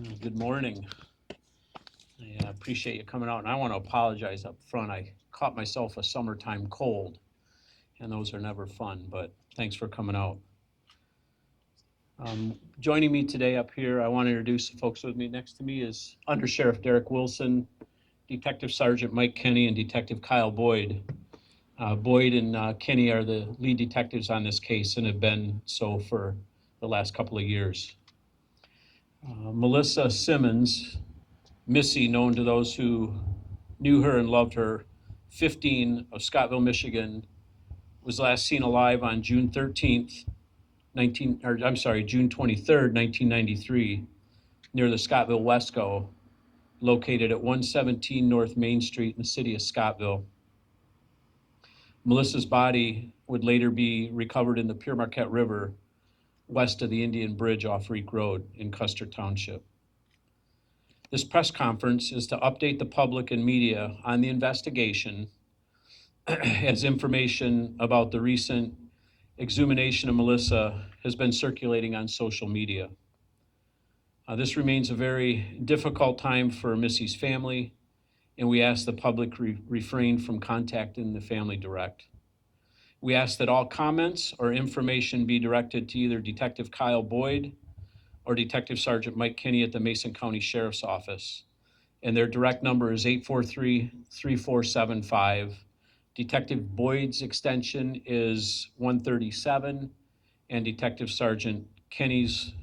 Good morning. I appreciate you coming out, and I want to apologize up front. I caught myself a summertime cold, and those are never fun, but thanks for coming out. Joining me today up here, I want to introduce the folks with me. Next to me is Under Sheriff Derek Wilson, Detective Sergeant Mike Kenny, and Detective Kyle Boyd. Boyd and Kenny are the lead detectives on this case and have been so for the last couple of years. Melissa Simmons, Missy, known to those who knew her and loved her, 15, of Scottville, Michigan, was last seen alive on June 13th, June 23rd, 1993, near the Scottville Wesco, located at 117 North Main Street in the city of Scottville. Melissa's body would later be recovered in the Pere Marquette River, west of the Indian Bridge off Reek Road in Custer Township. This press conference is to update the public and media on the investigation as information about the recent exhumation of Melissa has been circulating on social media. This remains a very difficult time for Missy's family, and we ask the public refrain from contacting the family direct. We ask that all comments or information be directed to either Detective Kyle Boyd or Detective Sergeant Mike Kinney at the Mason County Sheriff's Office. And their direct number is 843-3475. Detective Boyd's extension is 137, and Detective Sergeant Kenny's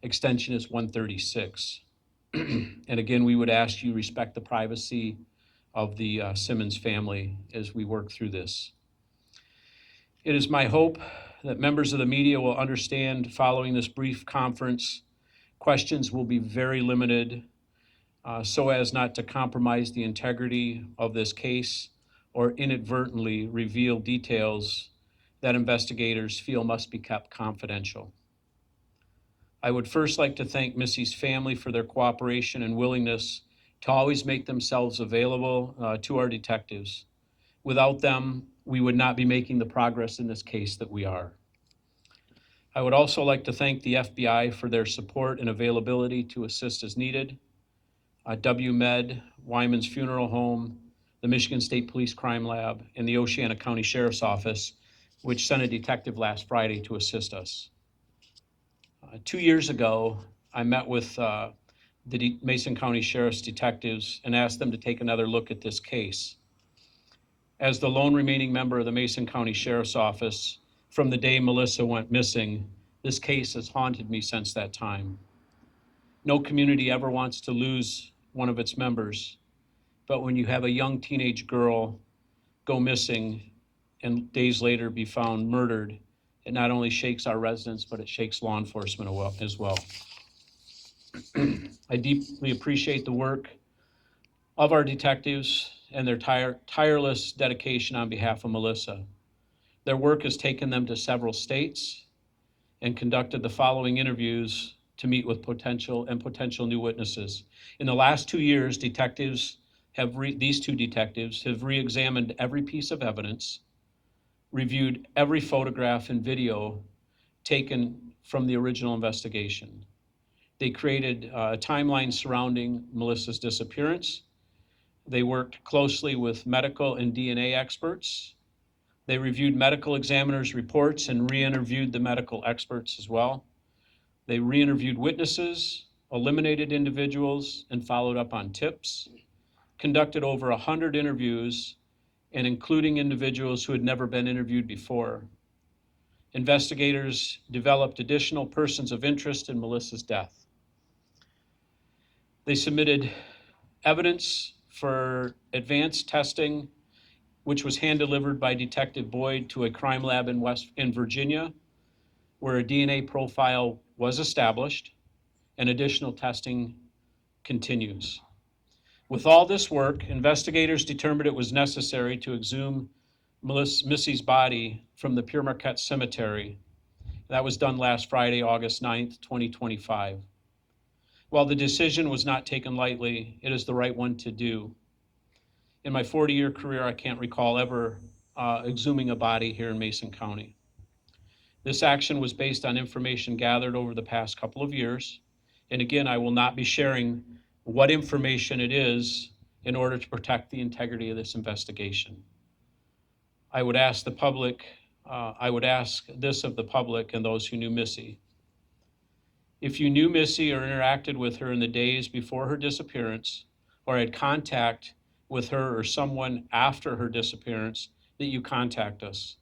extension is 136. And again, we would ask you respect the privacy of the Simmons family as we work through this. It is my hope that members of the media will understand following this brief conference, questions will be very limited so as not to compromise the integrity of this case or inadvertently reveal details that investigators feel must be kept confidential. I would first like to thank Missy's family for their cooperation and willingness to always make themselves available to our detectives. Without them, we would not be making the progress in this case that we are. I would also like to thank the FBI for their support and availability to assist as needed. WMed, Wyman's Funeral Home, the Michigan State Police Crime Lab, and the Oceana County Sheriff's Office, which sent a detective last Friday to assist us. 2 years ago, I met with the Mason County Sheriff's detectives and asked them to take another look at this case. As the lone remaining member of the Mason County Sheriff's Office, from the day Melissa went missing, this case has haunted me since that time. No community ever wants to lose one of its members, but when you have a young teenage girl go missing and days later be found murdered, it not only shakes our residents, but it shakes law enforcement as well. I deeply appreciate the work of our detectives and their tireless dedication on behalf of Melissa. Their work has taken them to several states and conducted the following interviews to meet with potential new witnesses. In the last 2 years, these two detectives have re-examined every piece of evidence, reviewed every photograph and video taken from the original investigation. They created a timeline surrounding Melissa's disappearance. They worked closely with medical and DNA experts. They reviewed medical examiners' reports and re-interviewed the medical experts as well. They re-interviewed witnesses, eliminated individuals, and followed up on tips, conducted over 100 interviews, and including individuals who had never been interviewed before. Investigators developed additional persons of interest in Melissa's death. They submitted evidence for advanced testing, which was hand-delivered by Detective Boyd to a crime lab in Virginia, where a DNA profile was established and additional testing continues. With all this work, investigators determined it was necessary to exhume Missy's body from the Pere Marquette Cemetery. That was done last Friday, August 9th, 2025. While the decision was not taken lightly, it is the right one to do. In my 40-year career, I can't recall ever exhuming a body here in Mason County. This action was based on information gathered over the past couple of years And again, I will not be sharing what information it is in order to protect the integrity of this investigation. I would ask the public, I would ask this of the public and those who knew Missy. If you knew Missy or interacted with her in the days before her disappearance, or had contact with her or someone after her disappearance, that you contact us.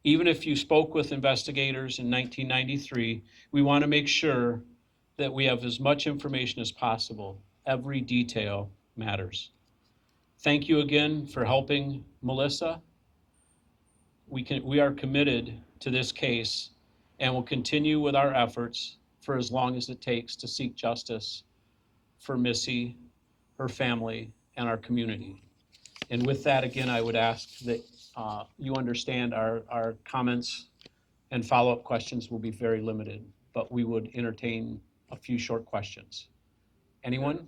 Even if you spoke with investigators in 1993, we want to make sure that we have as much information as possible. Every detail matters. Thank you again for helping Melissa. We are committed to this case and will continue with our efforts for as long as it takes to seek justice for Missy, her family, and our community. And with that, again, I would ask that you understand our comments and follow-up questions will be very limited, but we would entertain a few short questions. Anyone?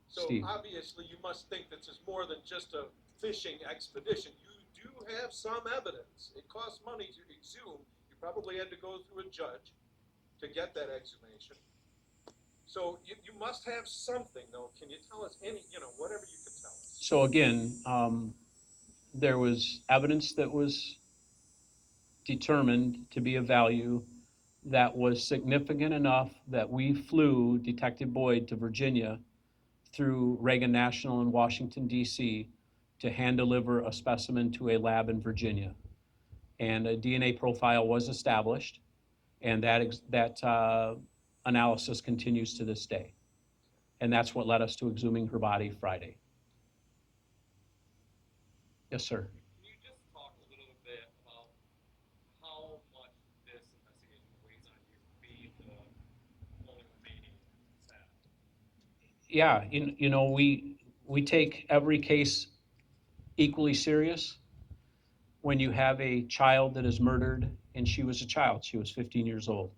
So Steve. obviously you must think this is more than just a fishing expedition. You do have some evidence. It costs money to exhume. You probably had to go through a judge to get that exhumation. So you must have something, though. Can you tell us any, whatever you can tell us? So again, there was evidence that was determined to be of value that was significant enough that we flew Detective Boyd to Virginia through Reagan National in Washington, D.C. to hand deliver a specimen to a lab in Virginia. And a DNA profile was established, and that analysis continues to this day. And that's what led us to exhuming her body Friday. Yes, sir. Can you just talk a little bit about how much this investigation weighs on you being the only remaining staff? Yeah, we take every case equally serious. When you have a child that is murdered, and she was a child, she was 15 years old.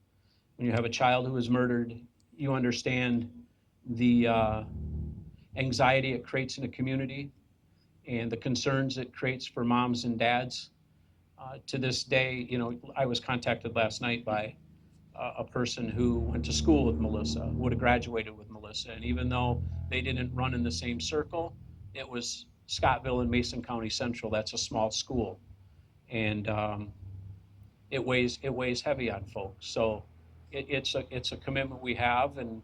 When you have a child who is murdered, you understand the anxiety it creates in a community and the concerns it creates for moms and dads. To this day, I was contacted last night by a person who went to school with Melissa, would have graduated with Melissa. And even though they didn't run in the same circle, it was Scottville and Mason County Central. That's a small school. And it weighs heavy on folks. So it's a commitment we have. And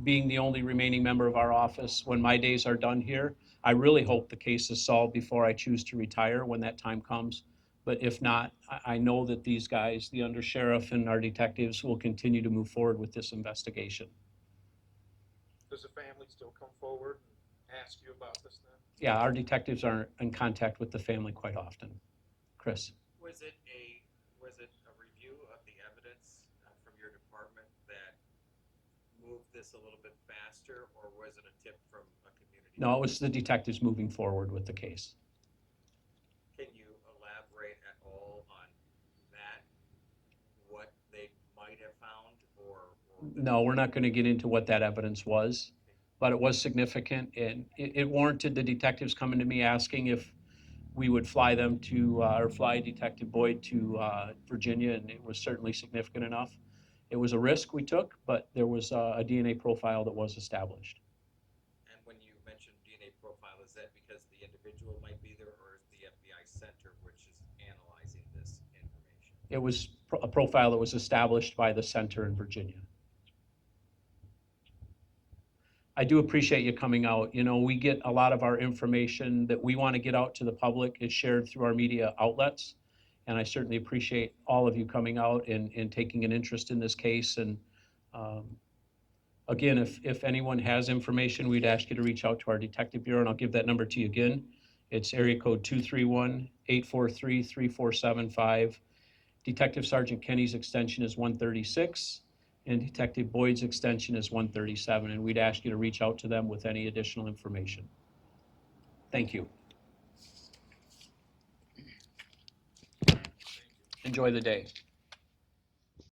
being the only remaining member of our office, when my days are done here, I really hope the case is solved before I choose to retire when that time comes. But if not, I know that these guys, the undersheriff and our detectives, will continue to move forward with this investigation. Does the family still come forward and ask you about this then? Yeah, our detectives are in contact with the family quite often. Chris? Was it a review of the evidence from your department that moved this a little bit faster, or was it a tip from a community? No, it was the detectives moving forward with the case. Can you elaborate at all on that, what they might have found, or No, we're not going to get into what that evidence was, but it was significant, and it warranted the detectives coming to me asking if we would fly them to, or fly Detective Boyd to Virginia, and it was certainly significant enough. It was a risk we took, but there was a DNA profile that was established. And when you mentioned DNA profile, is that because the individual might be there, or is the FBI center which is analyzing this information? It was a profile that was established by the center in Virginia. I do appreciate you coming out. We get a lot of our information that we want to get out to the public is shared through our media outlets. And I certainly appreciate all of you coming out and taking an interest in this case. And again, if anyone has information, we'd ask you to reach out to our Detective Bureau, and I'll give that number to you again. It's area code 231-843-3475. Detective Sergeant Kenny's extension is 136, and Detective Boyd's extension is 137, and we'd ask you to reach out to them with any additional information. Thank you. Enjoy the day.